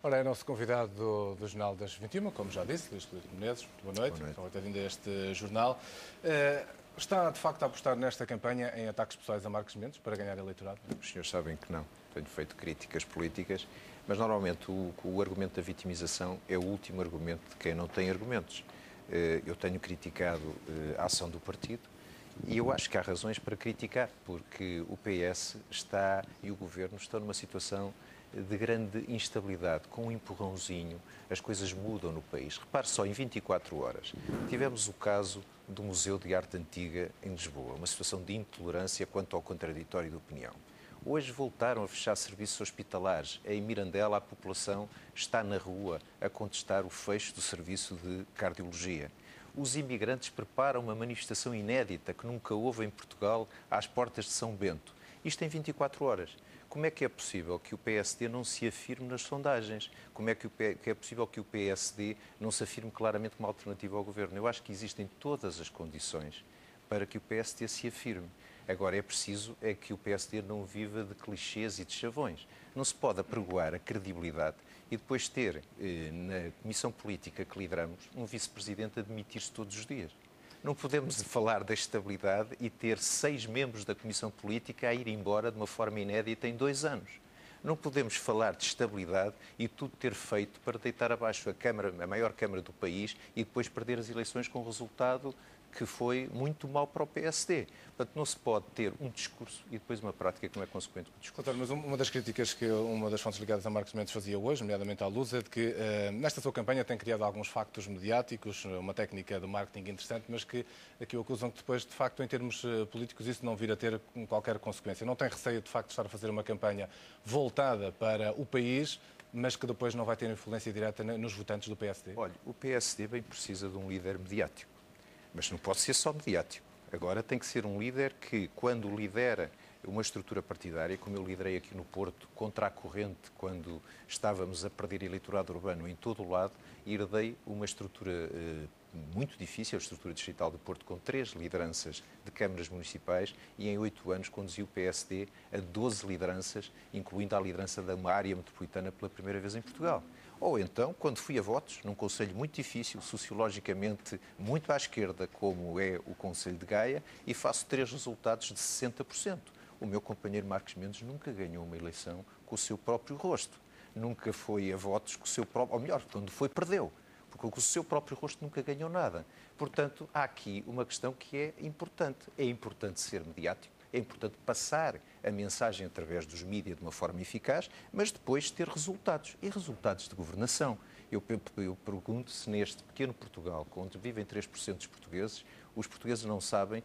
Ora, é nosso convidado do Jornal das 21, como já disse, Luís Filipe Menezes. Boa noite. Boa noite. Por ter vindo a este jornal. Está, de facto, a apostar nesta campanha em ataques pessoais a Marcos Mendes para ganhar eleitorado? Os senhores sabem que não. Tenho feito críticas políticas, mas normalmente o argumento da vitimização é o último argumento de quem não tem argumentos. Eu tenho criticado a ação do partido e eu acho que há razões para criticar, porque o PS está e o Governo estão numa situação de grande instabilidade, com um empurrãozinho, as coisas mudam no país. Repare só, em 24 horas, tivemos o caso do Museu de Arte Antiga em Lisboa, uma situação de intolerância quanto ao contraditório de opinião. Hoje voltaram a fechar serviços hospitalares. Em Mirandela, a população está na rua a contestar o fecho do serviço de cardiologia. Os imigrantes preparam uma manifestação inédita que nunca houve em Portugal às portas de São Bento. Isto em 24 horas. Como é que é possível que o PSD não se afirme nas sondagens? Como é que é possível que o PSD não se afirme claramente como alternativa ao Governo? Eu acho que existem todas as condições para que o PSD se afirme. Agora, é preciso que o PSD não viva de clichês e de chavões. Não se pode apregoar a credibilidade e depois ter, na comissão política que lideramos, um vice-presidente a demitir-se todos os dias. Não podemos falar da estabilidade e ter 6 membros da Comissão Política a ir embora de uma forma inédita em 2 anos. Não podemos falar de estabilidade e tudo ter feito para deitar abaixo a maior Câmara do país e depois perder as eleições com um resultado que foi muito mau para o PSD. Portanto, não se pode ter um discurso e depois uma prática que não é consequente com o discurso. Doutor, mas uma das críticas que uma das fontes ligadas a Marcos Mendes fazia hoje, nomeadamente à Luz, é de que nesta sua campanha tem criado alguns factos mediáticos, uma técnica de marketing interessante, mas que aqui o acusam que depois, de facto, em termos políticos, isso não vir a ter qualquer consequência. Não tem receio, de facto, de estar a fazer uma campanha voltada para o país, mas que depois não vai ter influência direta nos votantes do PSD? Olha, o PSD bem precisa de um líder mediático. Mas não pode ser só mediático. Agora tem que ser um líder que, quando lidera uma estrutura partidária, como eu liderei aqui no Porto, contra a corrente, quando estávamos a perder eleitorado urbano em todo o lado, herdei uma estrutura muito difícil, a estrutura distrital do Porto, com 3 lideranças de câmaras municipais e em 8 anos conduzi o PSD a 12 lideranças, incluindo a liderança de uma área metropolitana pela primeira vez em Portugal. Ou então, quando fui a votos, num concelho muito difícil, sociologicamente muito à esquerda, como é o Concelho de Gaia, e faço 3 resultados de 60%. O meu companheiro Marcos Mendes nunca ganhou uma eleição com o seu próprio rosto. Nunca foi a votos com o seu próprio... Ou melhor, quando foi, perdeu. Porque com o seu próprio rosto nunca ganhou nada. Portanto, há aqui uma questão que é importante. É importante ser mediático. É importante passar a mensagem através dos mídias de uma forma eficaz, mas depois ter resultados, e resultados de governação. Eu pergunto se neste pequeno Portugal, onde vivem 3% dos portugueses, os portugueses não sabem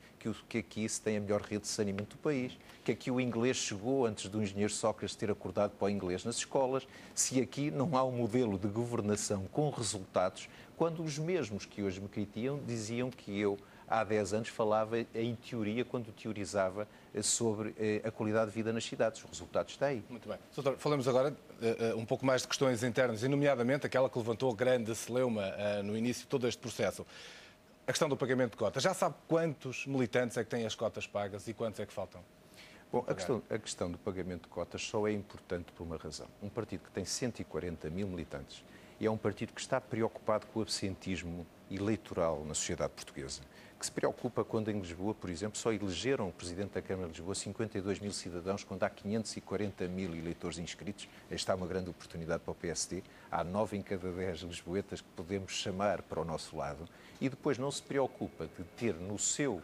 que aqui se tem a melhor rede de saneamento do país, que aqui o inglês chegou antes do engenheiro Sócrates ter acordado para o inglês nas escolas, se aqui não há um modelo de governação com resultados, quando os mesmos que hoje me criticam diziam que eu há 10 anos falava em teoria, quando teorizava sobre a qualidade de vida nas cidades. O resultado está aí. Muito bem. Doutor, falamos agora um pouco mais de questões internas, e nomeadamente aquela que levantou grande celeuma no início de todo este processo. A questão do pagamento de cotas. Já sabe quantos militantes é que têm as cotas pagas e quantos é que faltam? Bom, a questão do pagamento de cotas só é importante por uma razão. Um partido que tem 140 mil militantes e é um partido que está preocupado com o absentismo eleitoral na sociedade portuguesa, que se preocupa quando em Lisboa, por exemplo, só elegeram o Presidente da Câmara de Lisboa 52 mil cidadãos, quando há 540 mil eleitores inscritos. Esta é uma grande oportunidade para o PSD. Há 9 em cada 10 lisboetas que podemos chamar para o nosso lado. E depois não se preocupa de ter no seu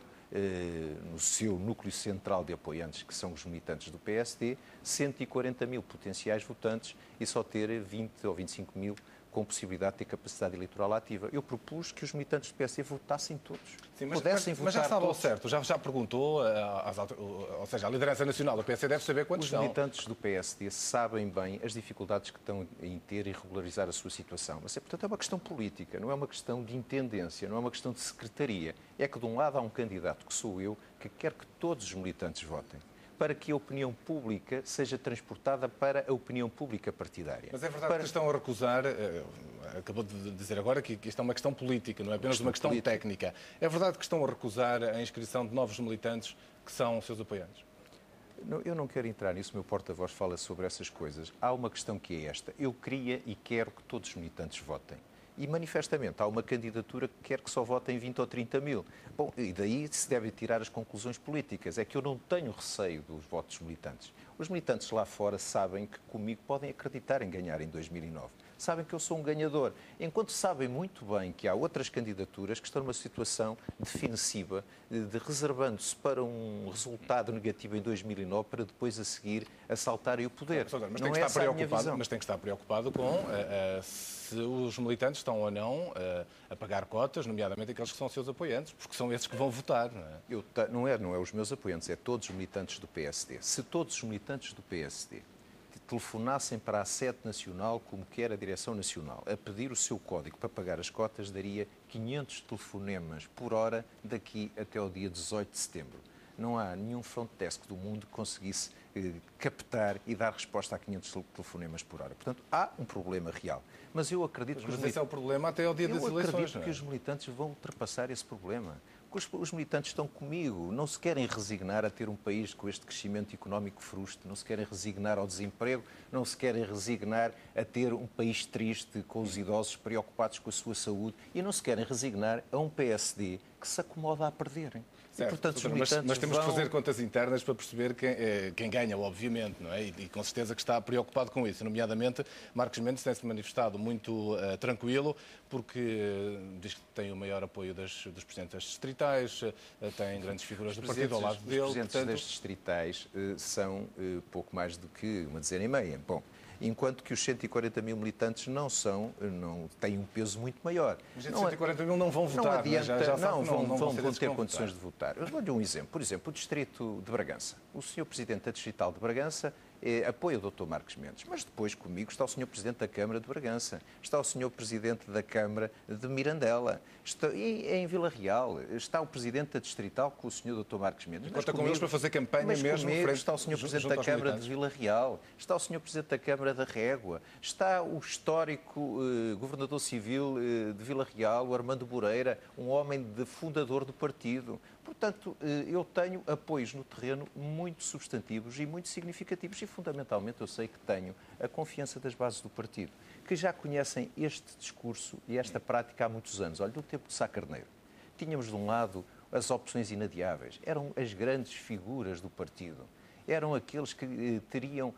núcleo central de apoiantes, que são os militantes do PSD, 140 mil potenciais votantes e só ter 20 ou 25 mil com possibilidade de ter capacidade eleitoral ativa. Eu propus que os militantes do PSD votassem todos. Sim, pudessem votar mas já sabe ao todos. certo, já perguntou, ou seja, a liderança nacional do PSD deve saber quantos Os são. militantes do PSD sabem bem as dificuldades que estão em ter e regularizar a sua situação. Mas, portanto, é uma questão política, não é uma questão de intendência, não é uma questão de secretaria. É que, de um lado, há um candidato, que sou eu, que quer que todos os militantes votem, para que a opinião pública seja transportada para a opinião pública partidária. Mas é verdade que estão a recusar, acabou de dizer agora que isto é uma questão política, não é apenas uma questão técnica. É verdade que estão a recusar a inscrição de novos militantes que são seus apoiantes? Eu não quero entrar nisso, o meu porta-voz fala sobre essas coisas. Há uma questão que é esta. Eu queria e quero que todos os militantes votem. E, manifestamente, há uma candidatura que quer que só votem 20 ou 30 mil. Bom, e daí se devem tirar as conclusões políticas. É que eu não tenho receio dos votos militantes. Os militantes lá fora sabem que comigo podem acreditar em ganhar em 2009. Sabem que eu sou um ganhador. Enquanto sabem muito bem que há outras candidaturas que estão numa situação defensiva, de reservando-se para um resultado negativo em 2009 para depois a seguir assaltarem o poder. Mas tem que estar preocupado com se os militantes estão ou não a pagar cotas, nomeadamente aqueles que são seus apoiantes, porque são esses que vão votar. Não é? Não é os meus apoiantes, é todos os militantes do PSD. Se todos os militantes do PSD telefonassem para a sede nacional, como quer a Direção Nacional, a pedir o seu código para pagar as cotas, daria 500 telefonemas por hora daqui até o dia 18 de setembro. Não há nenhum front desk do mundo que conseguisse captar e dar resposta a 500 telefonemas por hora. Portanto, há um problema real. Mas eu acredito que esse é o problema até ao dia das eleições. Eu acredito que os militantes vão ultrapassar esse problema. Os militantes estão comigo, não se querem resignar a ter um país com este crescimento económico frusto, não se querem resignar ao desemprego, não se querem resignar a ter um país triste com os idosos preocupados com a sua saúde e não se querem resignar a um PSD que se acomoda a perderem. Certo, e, portanto, mas temos que fazer contas internas para perceber quem ganha, obviamente, não é? E com certeza que está preocupado com isso. Nomeadamente, Marcos Mendes tem-se manifestado muito tranquilo, porque diz que tem o maior apoio dos presidentes das distritais, tem grandes figuras do partido ao lado dele. Os presidentes das distritais são pouco mais do que uma dezena e meia. Bom, enquanto que os 140 mil militantes não têm um peso muito maior. Mas 140 mil não vão votar, não adianta, não vão ter condições de votar. Eu dou-lhe um exemplo. Por exemplo, o Distrito de Bragança. O senhor Presidente da Distrital de Bragança apoia o Dr. Marcos Mendes, mas depois comigo está o Sr. Presidente da Câmara de Bragança, está o Sr. Presidente da Câmara de Mirandela, e em Vila Real está o Presidente da Distrital com o Sr. Dr. Marcos Mendes. Conta com eles para fazer campanha mesmo. Está o Sr. Presidente da Câmara de Vila Real, está o Sr. Presidente da Câmara da Régua, está o histórico Governador Civil de Vila Real, o Armando Moreira, um homem fundador do partido. Portanto, eu tenho apoios no terreno muito substantivos e muito significativos e, fundamentalmente, eu sei que tenho a confiança das bases do partido, que já conhecem este discurso e esta prática há muitos anos. Olha, no tempo de Sá Carneiro, tínhamos de um lado as opções inadiáveis, eram as grandes figuras do partido, eram aqueles que teriam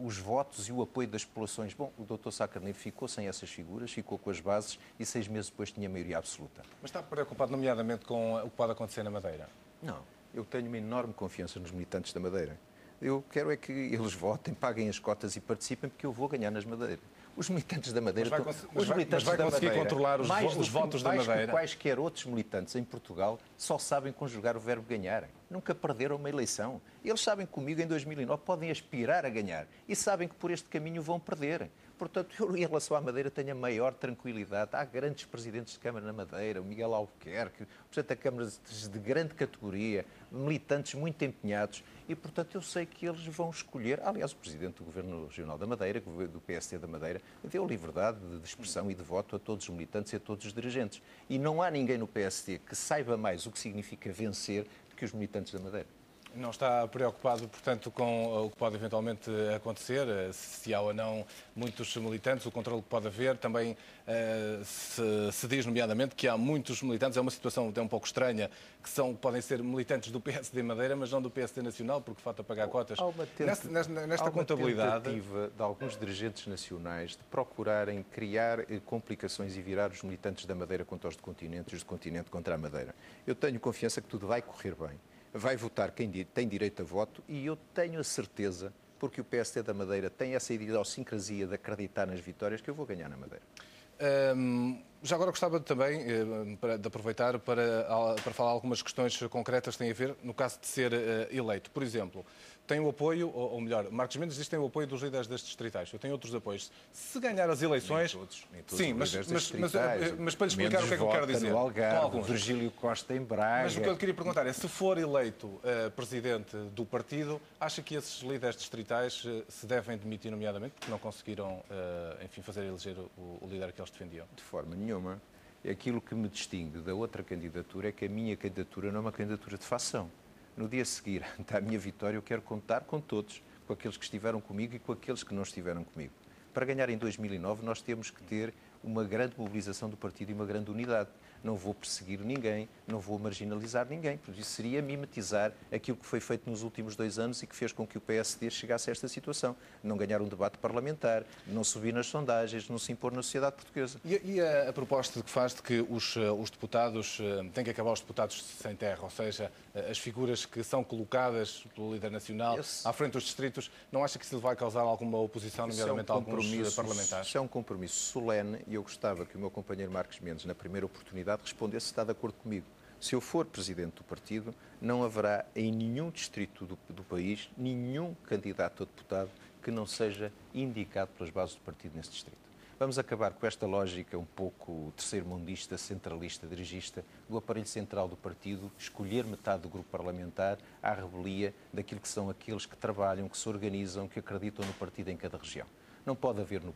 os votos e o apoio das populações. Bom, o Dr. Sá Carneiro ficou sem essas figuras, ficou com as bases e 6 meses depois tinha maioria absoluta. Mas está preocupado, nomeadamente, com o que pode acontecer na Madeira? Não, eu tenho uma enorme confiança nos militantes da Madeira. Eu quero é que eles votem, paguem as cotas e participem, porque eu vou ganhar nas Madeiras. Os militantes da Madeira... Mas vai conseguir controlar os votos da Madeira? Mais que quaisquer outros militantes em Portugal só sabem conjugar o verbo ganhar. Nunca perderam uma eleição. Eles sabem que comigo, em 2009, podem aspirar a ganhar. E sabem que por este caminho vão perder. Portanto, eu, em relação à Madeira, tenho a maior tranquilidade. Há grandes presidentes de Câmara na Madeira, o Miguel Albuquerque, o Presidente da Câmara de grande categoria, militantes muito empenhados. E, portanto, eu sei que eles vão escolher. Aliás, o Presidente do Governo Regional da Madeira, do PSD da Madeira, deu liberdade de expressão e de voto a todos os militantes e a todos os dirigentes. E não há ninguém no PSD que saiba mais o que significa vencer do que os militantes da Madeira. Não está preocupado, portanto, com o que pode eventualmente acontecer, se há ou não muitos militantes, o controle que pode haver. Também se diz, nomeadamente, que há muitos militantes, é uma situação até um pouco estranha, que podem ser militantes do PSD Madeira, mas não do PSD Nacional, porque falta pagar cotas. Nesta contabilidade... tentativa de alguns dirigentes nacionais de procurarem criar complicações e virar os militantes da Madeira contra os do continente e os do continente contra a Madeira. Eu tenho confiança que tudo vai correr bem. Vai votar quem tem direito a voto e eu tenho a certeza, porque o PSD da Madeira tem essa idiosincrasia de acreditar nas vitórias, que eu vou ganhar na Madeira. Já agora gostava também de aproveitar para falar algumas questões concretas que têm a ver no caso de ser eleito. Por exemplo, tem o apoio, ou melhor, Marcos Mendes diz que tem o apoio dos líderes das distritais. Eu tenho outros apoios. Se ganhar as eleições... Nem todos sim, mas para lhe explicar o que é que eu quero dizer. No Algarve, Virgílio Costa em Braga... Mas o que eu queria perguntar é, se for eleito presidente do partido, acha que esses líderes distritais se devem demitir, nomeadamente, porque não conseguiram, enfim, fazer eleger o líder que eles defendiam? De forma nenhuma. Aquilo que me distingue da outra candidatura é que a minha candidatura não é uma candidatura de facção. no dia seguinte à minha vitória, eu quero contar com todos, com aqueles que estiveram comigo e com aqueles que não estiveram comigo. Para ganhar em 2009, nós temos que ter uma grande mobilização do partido e uma grande unidade. Não vou perseguir ninguém, não vou marginalizar ninguém, porque isso seria mimetizar aquilo que foi feito nos últimos 2 anos e que fez com que o PSD chegasse a esta situação. Não ganhar um debate parlamentar, não subir nas sondagens, não se impor na sociedade portuguesa. E a proposta que faz de que os deputados, têm que acabar os deputados sem terra, ou seja, as figuras que são colocadas pelo líder nacional à frente dos distritos, não acha que isso vai causar alguma oposição, nomeadamente a alguns parlamentares? Isso é um compromisso solene e eu gostava que o meu companheiro Marcos Mendes, na primeira oportunidade, respondesse se está de acordo comigo. Se eu for presidente do partido, não haverá em nenhum distrito do país nenhum candidato a deputado que não seja indicado pelas bases do partido nesse distrito. Vamos acabar com esta lógica um pouco terceiro-mundista, centralista, dirigista, do aparelho central do partido, escolher metade do grupo parlamentar à revelia daquilo que são aqueles que trabalham, que se organizam, que acreditam no partido em cada região. Não pode haver no